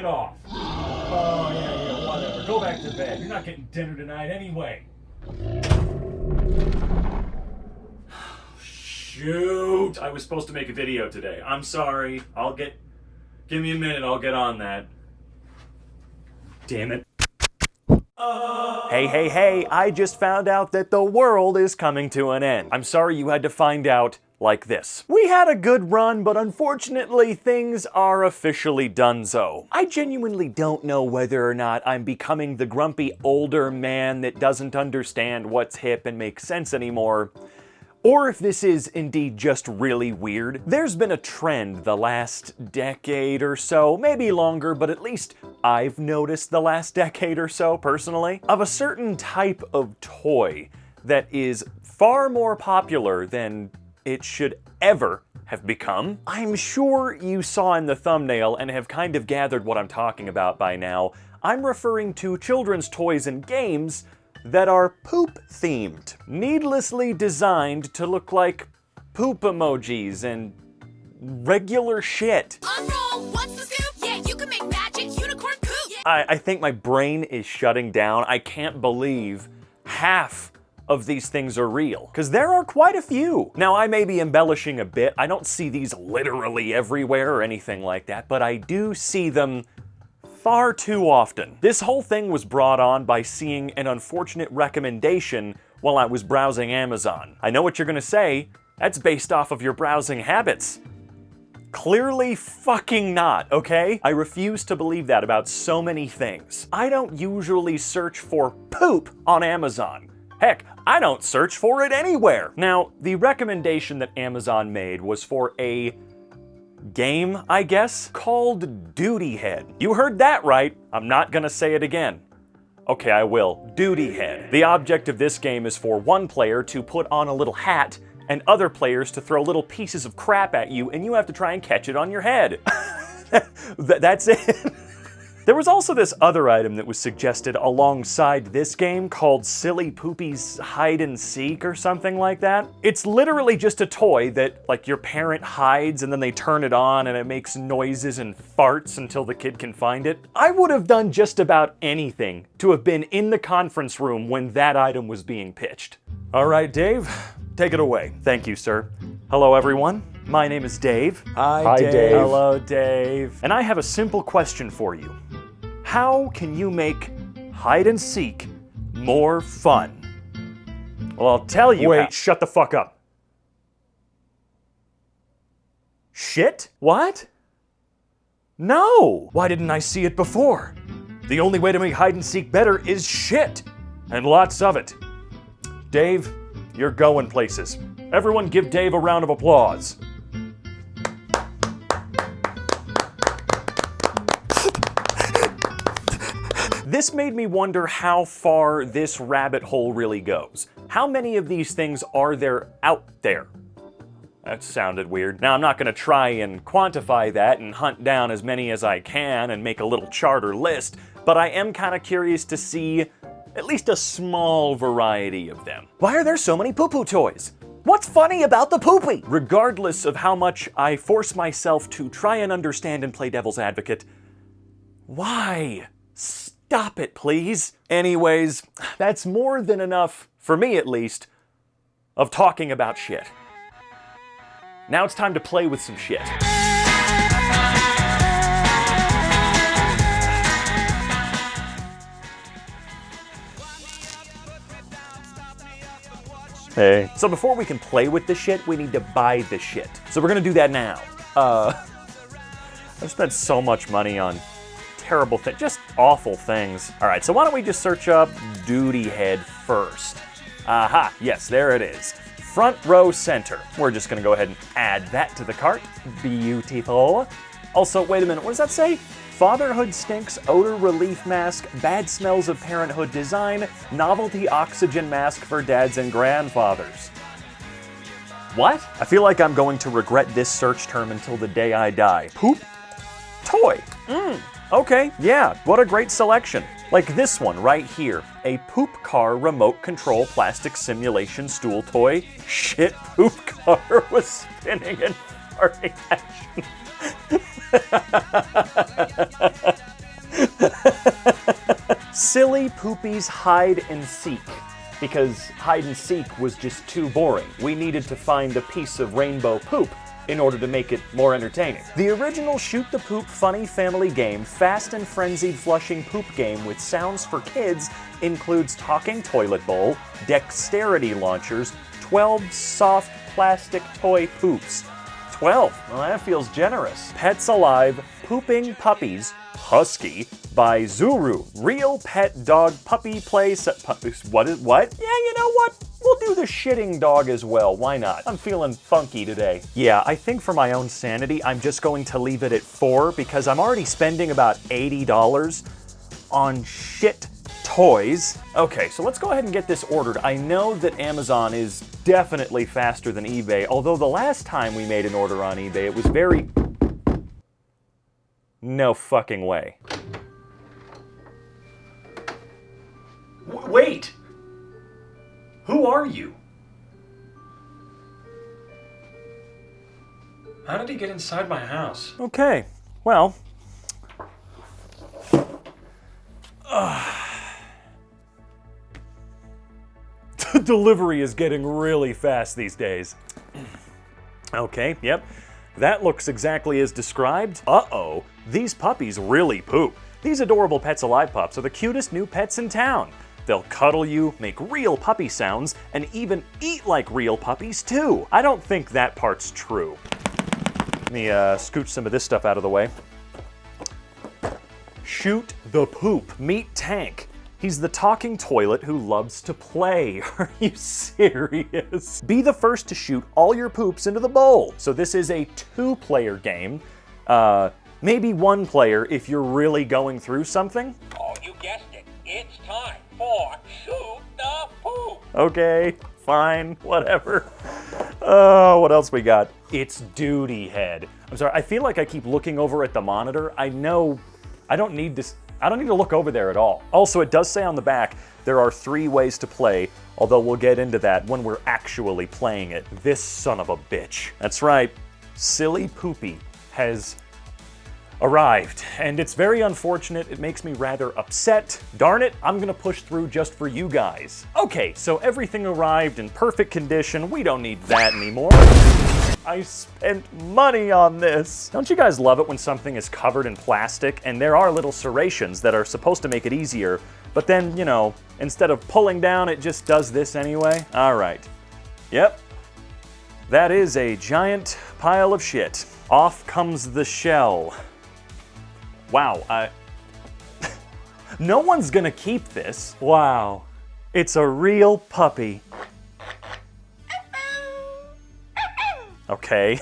it off. Oh, yeah, whatever. Go back to bed. You're not getting dinner tonight anyway. Shoot! I was supposed to make a video today. I'm sorry. Give me a minute, I'll get on that. Damn it. Hey, I just found out that the world is coming to an end. I'm sorry you had to find out like this. We had a good run, but unfortunately things are officially donezo. I genuinely don't know whether or not I'm becoming the grumpy older man that doesn't understand what's hip and makes sense anymore, or if this is indeed just really weird. There's been a trend the last decade or so, maybe longer, but at least I've noticed the last decade or so, personally, of a certain type of toy that is far more popular than it should ever have become. I'm sure you saw in the thumbnail and have kind of gathered what I'm talking about by now. I'm referring to children's toys and games that are poop-themed, needlessly designed to look like poop emojis and regular shit. Unroll, what's the scoop? Yeah, you can make magic unicorn poop. Yeah. I think my brain is shutting down. I can't believe half of these things are real, because there are quite a few. Now, I may be embellishing a bit. I don't see these literally everywhere or anything like that, but I do see them far too often. This whole thing was brought on by seeing an unfortunate recommendation while I was browsing Amazon. I know what you're gonna say, that's based off of your browsing habits. Clearly fucking not, okay? I refuse to believe that about so many things. I don't usually search for poop on Amazon. Heck, I don't search for it anywhere. Now, the recommendation that Amazon made was for a game, I guess, called Duty Head. You heard that right. I'm not gonna say it again. Okay, I will. Duty Head. The object of this game is for one player to put on a little hat and other players to throw little pieces of crap at you, and you have to try and catch it on your head. That's it. There was also this other item that was suggested alongside this game called Silly Poopy's Hide and Seek or something like that. It's literally just a toy that, like, your parent hides and then they turn it on and it makes noises and farts until the kid can find it. I would have done just about anything to have been in the conference room when that item was being pitched. All right, Dave, take it away. Thank you, sir. Hello, everyone. My name is Dave. Hi, Dave. Hello, Dave. And I have a simple question for you. How can you make hide and seek more fun? Well, I'll tell you. Wait, shut the fuck up. Shit? What? No! Why didn't I see it before? The only way to make hide and seek better is shit! And lots of it. Dave, you're going places. Everyone give Dave a round of applause. This made me wonder how far this rabbit hole really goes. How many of these things are there out there? That sounded weird. Now, I'm not gonna try and quantify that and hunt down as many as I can and make a little charter list, but I am kinda curious to see at least a small variety of them. Why are there so many poo-poo toys? What's funny about the poopy? Regardless of how much I force myself to try and understand and play devil's advocate, why? Stop it, please. Anyways, that's more than enough, for me at least, of talking about shit. Now it's time to play with some shit. Hey. So before we can play with the shit, we need to buy the shit. So we're gonna do that now. I've spent so much money on terrible things, just awful things. All right, so why don't we just search up Duty Head first? Aha, yes, there it is. Front row center. We're just gonna go ahead and add that to the cart. Beautiful. Also, wait a minute, what does that say? Fatherhood stinks, odor relief mask, bad smells of parenthood design, novelty oxygen mask for dads and grandfathers. What? I feel like I'm going to regret this search term until the day I die. Poop toy. Okay, yeah, what a great selection. Like this one right here, a poop car remote control plastic simulation stool toy. Shit, poop car was spinning and farting action. Silly Poopy's hide and seek. Because hide and seek was just too boring. We needed to find a piece of rainbow poop in order to make it more entertaining. The original Shoot the Poop funny family game, fast and frenzied flushing poop game with sounds for kids, includes talking toilet bowl, dexterity launchers, 12 soft plastic toy poops. 12? Well, that feels generous. Pets Alive, Pooping Puppies, Husky, by Zuru. Real pet dog puppy play set. What? Yeah, you know what? We'll do the shitting dog as well. Why not? I'm feeling funky today. Yeah, I think for my own sanity, I'm just going to leave it at 4 because I'm already spending about $80 on shit toys. Okay, so let's go ahead and get this ordered. I know that Amazon is definitely faster than eBay, although the last time we made an order on eBay, it was very... No fucking way. Wait! Who are you? How did he get inside my house? Okay, well... The delivery is getting really fast these days. Okay, yep. That looks exactly as described. Uh-oh, these puppies really poop. These adorable Pets Alive pups are the cutest new pets in town. They'll cuddle you, make real puppy sounds, and even eat like real puppies too. I don't think that part's true. Let me scooch some of this stuff out of the way. Shoot the Poop. Meet Tank. He's the talking toilet who loves to play. Are you serious? Be the first to shoot all your poops into the bowl. So this is a 2-player game. Maybe 1 player if you're really going through something. Oh, you guessed it. It's time for Shoot the Poop. Okay, fine, whatever. Oh, what else we got? It's Duty Head. I'm sorry, I feel like I keep looking over at the monitor. I know I don't need to look over there at all. Also, it does say on the back, there are 3 ways to play, although we'll get into that when we're actually playing it. This son of a bitch. That's right, Silly Poopy has arrived, and it's very unfortunate. It makes me rather upset. Darn it, I'm gonna push through just for you guys. Okay, so everything arrived in perfect condition. We don't need that anymore. I spent money on this. Don't you guys love it when something is covered in plastic and there are little serrations that are supposed to make it easier, but then, you know, instead of pulling down, it just does this anyway? All right. Yep. That is a giant pile of shit. Off comes the shell. Wow, no one's gonna keep this. Wow, it's a real puppy. Okay.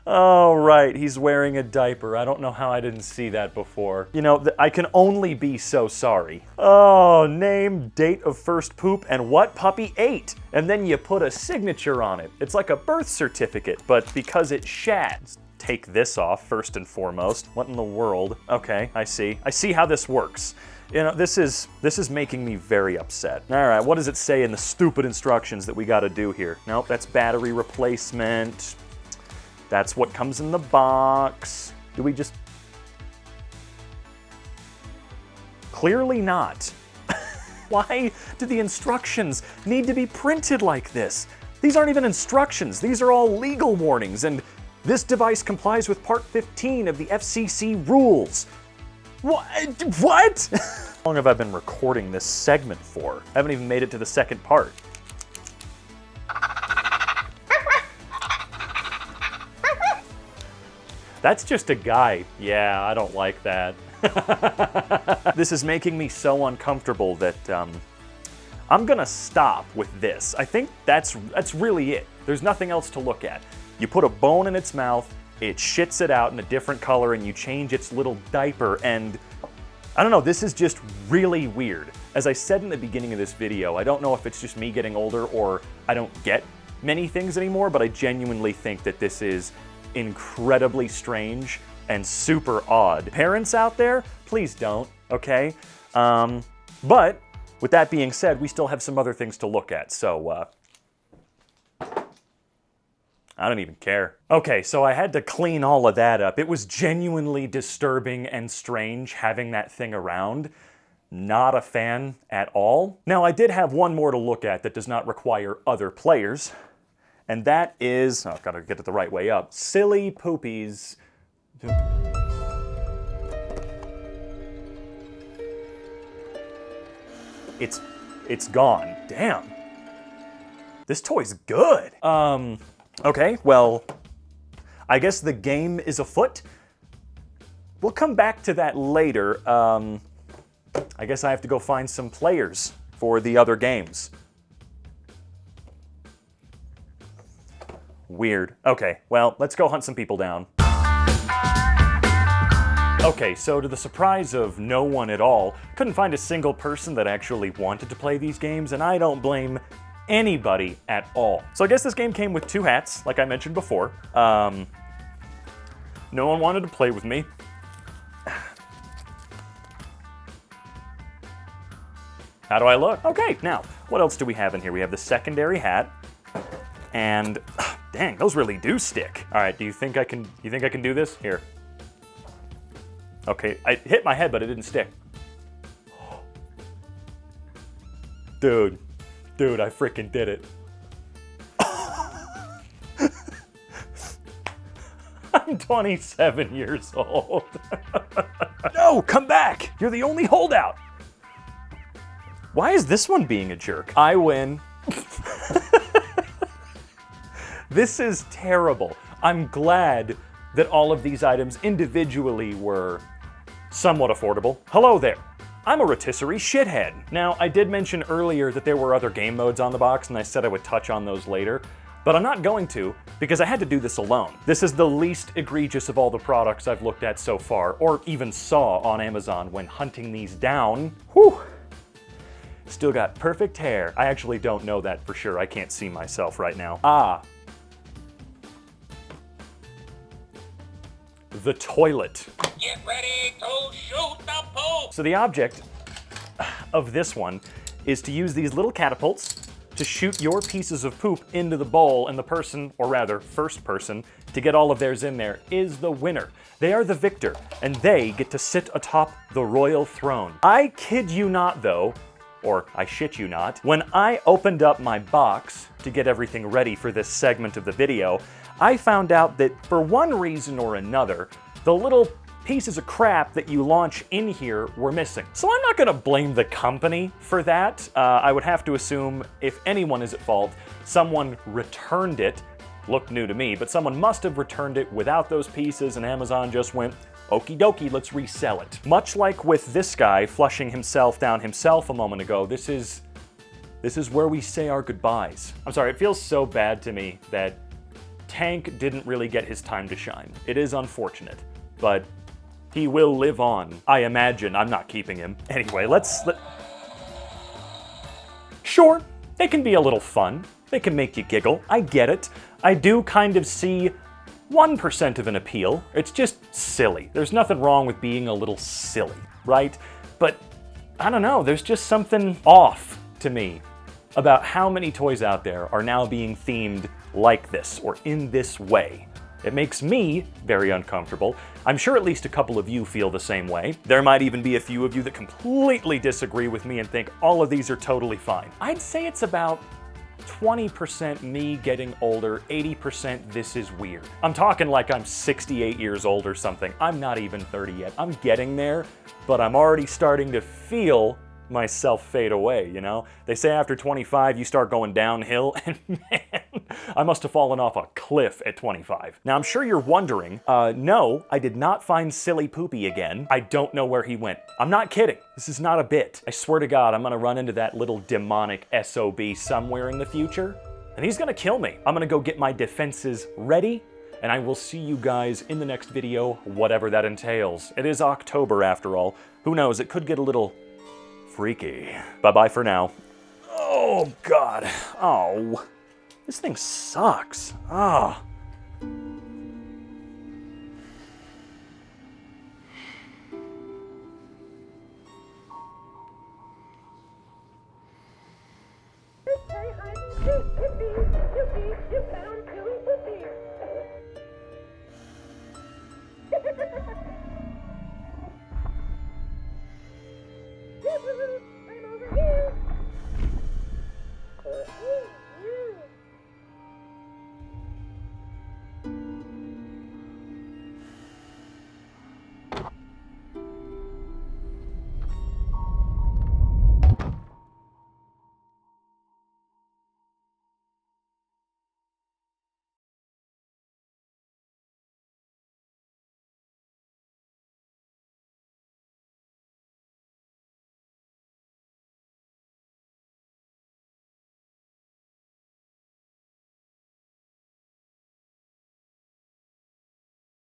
Oh, right, he's wearing a diaper. I don't know how I didn't see that before. You know, I can only be so sorry. Oh, name, date of first poop, and what puppy ate. And then you put a signature on it. It's like a birth certificate, but because it shat. Take this off first and foremost. What in the world? Okay, I see. I see how this works. You know, this is making me very upset. All right, what does it say in the stupid instructions that we got to do here? Nope, that's battery replacement. That's what comes in the box. Do we just... Clearly not. Why do the instructions need to be printed like this? These aren't even instructions. These are all legal warnings, and this device complies with Part 15 of the FCC rules. What? How long have I been recording this segment for? I haven't even made it to the second part. That's just a guy. Yeah, I don't like that. This is making me so uncomfortable that I'm gonna stop with this. I think that's really it. There's nothing else to look at. You put a bone in its mouth, it shits it out in a different color, and you change its little diaper, and I don't know, this is just really weird. As I said in the beginning of this video, I don't know if it's just me getting older or I don't get many things anymore, but I genuinely think that this is incredibly strange and super odd. Parents out there, please don't, okay? But with that being said, we still have some other things to look at, so I don't even care. Okay, so I had to clean all of that up. It was genuinely disturbing and strange having that thing around. Not a fan at all. Now, I did have one more to look at that does not require other players, and that is, oh, I've got to get it the right way up, Silly Poopy's. It's gone. Damn. This toy's good. Okay, well, I guess the game is afoot. We'll come back to that later. I guess I have to go find some players for the other games. Weird. Okay, well, let's go hunt some people down. Okay, so to the surprise of no one at all, couldn't find a single person that actually wanted to play these games, and I don't blame anybody at all. So I guess this game came with 2 hats, like I mentioned before. No one wanted to play with me. How do I look? Okay, now, what else do we have in here? We have the secondary hat, and dang, those really do stick. All right, do you think I can do this? Here. Okay, I hit my head, but it didn't stick. Dude, I freaking did it. I'm 27 years old. No, come back! You're the only holdout! Why is this one being a jerk? I win. This is terrible. I'm glad that all of these items individually were somewhat affordable. Hello there. I'm a rotisserie shithead. Now, I did mention earlier that there were other game modes on the box, and I said I would touch on those later, but I'm not going to because I had to do this alone. This is the least egregious of all the products I've looked at so far, or even saw on Amazon when hunting these down. Whew. Still got perfect hair. I actually don't know that for sure. I can't see myself right now. Ah. The toilet. Get ready to shoot the poop! So the object of this one is to use these little catapults to shoot your pieces of poop into the bowl, and the person, or rather, first person, to get all of theirs in there is the winner. They are the victor, and they get to sit atop the royal throne. I kid you not, though, or I shit you not, when I opened up my box to get everything ready for this segment of the video, I found out that for one reason or another, the little pieces of crap that you launch in here were missing. So I'm not gonna blame the company for that. I would have to assume if anyone is at fault, someone returned it. Looked new to me, but someone must have returned it without those pieces, and Amazon just went, okie dokie, let's resell it. Much like with this guy flushing himself down himself a moment ago, this is where we say our goodbyes. I'm sorry, it feels so bad to me that Tank didn't really get his time to shine. It is unfortunate, but he will live on. I imagine. I'm not keeping him. Anyway, Sure, they can be a little fun. They can make you giggle. I get it. I do kind of see 1% of an appeal. It's just silly. There's nothing wrong with being a little silly, right? But I don't know, there's just something off to me about how many toys out there are now being themed like this or in this way. It makes me very uncomfortable. I'm sure at least a couple of you feel the same way. There might even be a few of you that completely disagree with me and think all of these are totally fine. I'd say it's about 20% me getting older, 80% this is weird. I'm talking like I'm 68 years old or something. I'm not even 30 yet. I'm getting there, but I'm already starting to feel myself fade away, you know? They say after 25 you start going downhill, and man, I must have fallen off a cliff at 25. Now I'm sure you're wondering, no, I did not find Silly Poopy again. I don't know where he went. I'm not kidding. This is not a bit. I swear to God, I'm gonna run into that little demonic SOB somewhere in the future, and he's gonna kill me. I'm gonna go get my defenses ready, and I will see you guys in the next video, whatever that entails. It is October after all. Who knows, it could get a little freaky. Bye-bye for now. Oh, God. Oh, this thing sucks. Ah.